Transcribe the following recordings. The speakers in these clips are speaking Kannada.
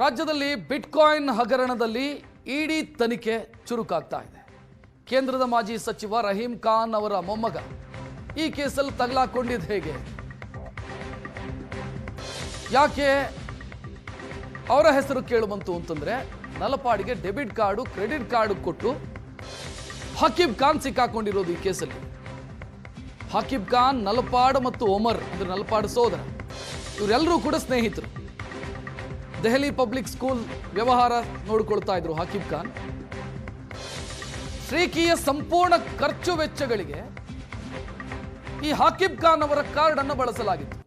ರಾಜ್ಯದಲ್ಲಿ ಬಿಟ್ಕಾಯಿನ್ ಹಗರಣದಲ್ಲಿ ಇಡಿ ತನಿಖೆ ಚುರುಕಾಗ್ತಾ ಇದೆ. ಕೇಂದ್ರದ ಮಾಜಿ ಸಚಿವ ರಹೀಂ ಖಾನ್ ಅವರ ಮೊಮ್ಮಗ ಈ ಕೇಸಲ್ಲಿ ತಗಲಾಕೊಂಡಿದ್ದು ಹೇಗೆ, ಯಾಕೆ ಅವರ ಹೆಸರು ಕೇಳುವಂತು ಅಂತಂದ್ರೆ ನಲಪಾಡಿಗೆ ಡೆಬಿಟ್ ಕಾರ್ಡು ಕ್ರೆಡಿಟ್ ಕಾರ್ಡ್ ಕೊಟ್ಟು ಹಕೀಬ್ ಖಾನ್ ಸಿಕ್ಕಾಕೊಂಡಿರೋದು ಈ ಕೇಸಲ್ಲಿ. ಹಕೀಬ್ ಖಾನ್, ನಲಪಾಡ್ ಮತ್ತು ಒಮರ್ ಅಂದ್ರೆ ನಲಪಾಡ್ ಸೋದರ, ಇವರೆಲ್ಲರೂ ಕೂಡ ಸ್ನೇಹಿತರು. ದೆಹಲಿ ಪಬ್ಲಿಕ್ ಸ್ಕೂಲ್ ವ್ಯವಹಾರ ನೋಡಿಕೊಳ್ತಾ ಇದ್ರು ಹಕೀಬ್ ಖಾನ್. ಶ್ರೀಕಿಯ ಸಂಪೂರ್ಣ ಖರ್ಚು ವೆಚ್ಚಗಳಿಗೆ ಈ ಹಕೀಬ್ ಖಾನ್ ಅವರ ಕಾರ್ಡ್ ಅನ್ನು ಬಳಸಲಾಗಿತ್ತು.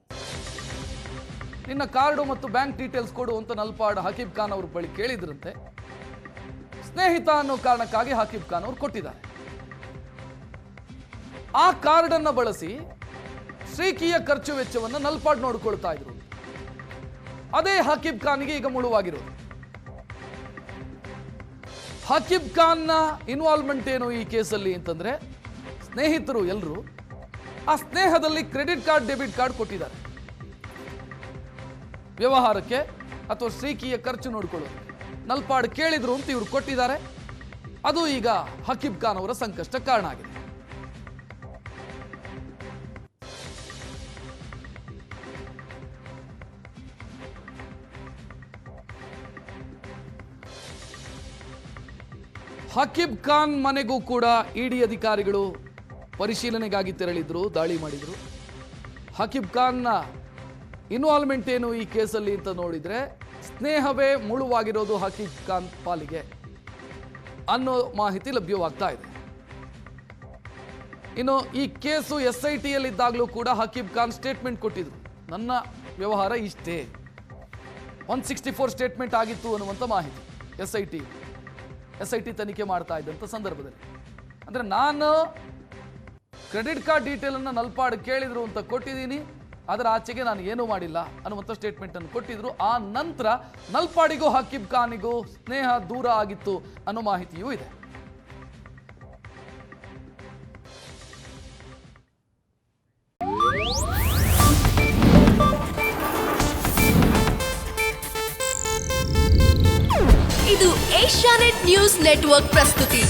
ನಿನ್ನ ಕಾರ್ಡು ಮತ್ತು ಬ್ಯಾಂಕ್ ಡೀಟೇಲ್ಸ್ ಕೊಡು ಅಂತ ನಲ್ಪಾಡ್ ಹಕೀಬ್ ಖಾನ್ ಅವ್ರ ಬಳಿ ಕೇಳಿದ್ರಂತೆ. ಸ್ನೇಹಿತ ಅನ್ನೋ ಕಾರಣಕ್ಕಾಗಿ ಹಕೀಬ್ ಖಾನ್ ಅವರು ಕೊಟ್ಟಿದ್ದಾರೆ. ಆ ಕಾರ್ಡ್ ಅನ್ನು ಬಳಸಿ ಶ್ರೀಕಿಯ ಖರ್ಚು ವೆಚ್ಚವನ್ನು ನಲ್ಪಾಡ್ ನೋಡಿಕೊಳ್ತಾ ಇದ್ರು. ಅದೇ ಹಕೀಬ್ ಖಾನ್ಗೆ ಈಗ ಮುಳುವಾಗಿರೋದು. ಹಕೀಬ್ ಖಾನ್ನ ಇನ್ವಾಲ್ವ್ಮೆಂಟ್ ಏನು ಈ ಕೇಸಲ್ಲಿ ಅಂತಂದ್ರೆ, ಸ್ನೇಹಿತರು ಎಲ್ಲರೂ ಆ ಸ್ನೇಹದಲ್ಲಿ ಕ್ರೆಡಿಟ್ ಕಾರ್ಡ್ ಡೆಬಿಟ್ ಕಾರ್ಡ್ ಕೊಟ್ಟಿದ್ದಾರೆ ವ್ಯವಹಾರಕ್ಕೆ ಅಥವಾ ಶ್ರೀಕಿಯ ಖರ್ಚು ನೋಡಿಕೊಳ್ಳೋದು. ನಲ್ಪಾಡ್ ಕೇಳಿದ್ರು ಅಂತ ಇವರು ಕೊಟ್ಟಿದ್ದಾರೆ. ಅದು ಈಗ ಹಕೀಬ್ ಖಾನ್ ಅವರ ಸಂಕಷ್ಟ ಕಾರಣ ಆಗಿದೆ. ಹಕೀಬ್ ಖಾನ್ ಮನೆಗೂ ಕೂಡ ಇಡಿ ಅಧಿಕಾರಿಗಳು ಪರಿಶೀಲನೆಗಾಗಿ ತೆರಳಿದ್ರು, ದಾಳಿ ಮಾಡಿದ್ರು. ಹಕೀಬ್ ಖಾನ್ನ ಇನ್ವಾಲ್ವ್ಮೆಂಟ್ ಏನು ಈ ಕೇಸಲ್ಲಿ ಅಂತ ನೋಡಿದ್ರೆ, ಸ್ನೇಹವೇ ಮುಳುವಾಗಿರೋದು ಹಕೀಬ್ ಖಾನ್ ಪಾಲಿಗೆ ಅನ್ನೋ ಮಾಹಿತಿ ಲಭ್ಯವಾಗ್ತಾ ಇದೆ. ಇನ್ನು ಈ ಕೇಸು SIT ಯಲ್ಲಿದ್ದಾಗಲೂ ಕೂಡ ಹಕೀಬ್ ಖಾನ್ ಸ್ಟೇಟ್ಮೆಂಟ್ ಕೊಟ್ಟಿದ್ರು, ನನ್ನ ವ್ಯವಹಾರ ಇಷ್ಟೇ, 164 ಸ್ಟೇಟ್ಮೆಂಟ್ ಆಗಿತ್ತು ಅನ್ನುವಂಥ ಮಾಹಿತಿ SIT ತನಿಖೆ ಮಾಡ್ತಾ ಇದ್ದಂಥ ಸಂದರ್ಭದಲ್ಲಿ. ಅಂದರೆ ನಾನು ಕ್ರೆಡಿಟ್ ಕಾರ್ಡ್ ಡೀಟೇಲ್ ಅನ್ನು ನಲ್ಪಾಡ್ ಕೇಳಿದ್ರು ಅಂತ ಕೊಟ್ಟಿದ್ದೀನಿ, ಅದರ ಆಚೆಗೆ ನಾನು ಏನೂ ಮಾಡಿಲ್ಲ ಅನ್ನುವಂಥ ಸ್ಟೇಟ್ಮೆಂಟ್ ಅನ್ನು ಕೊಟ್ಟಿದ್ರು. ಆ ನಂತರ ನಲ್ಪಾಡಿಗೂ ಹಕೀಬ್ ಖಾನಿಗೂ ಸ್ನೇಹ ದೂರ ಆಗಿತ್ತು ಅನ್ನೋ ಮಾಹಿತಿಯೂ ಇದೆ. ಇದು ಏಷ್ಯಾನೆಟ್ ನ್ಯೂಸ್ ನೆಟ್ವರ್ಕ್ ಪ್ರಸ್ತುತಿ.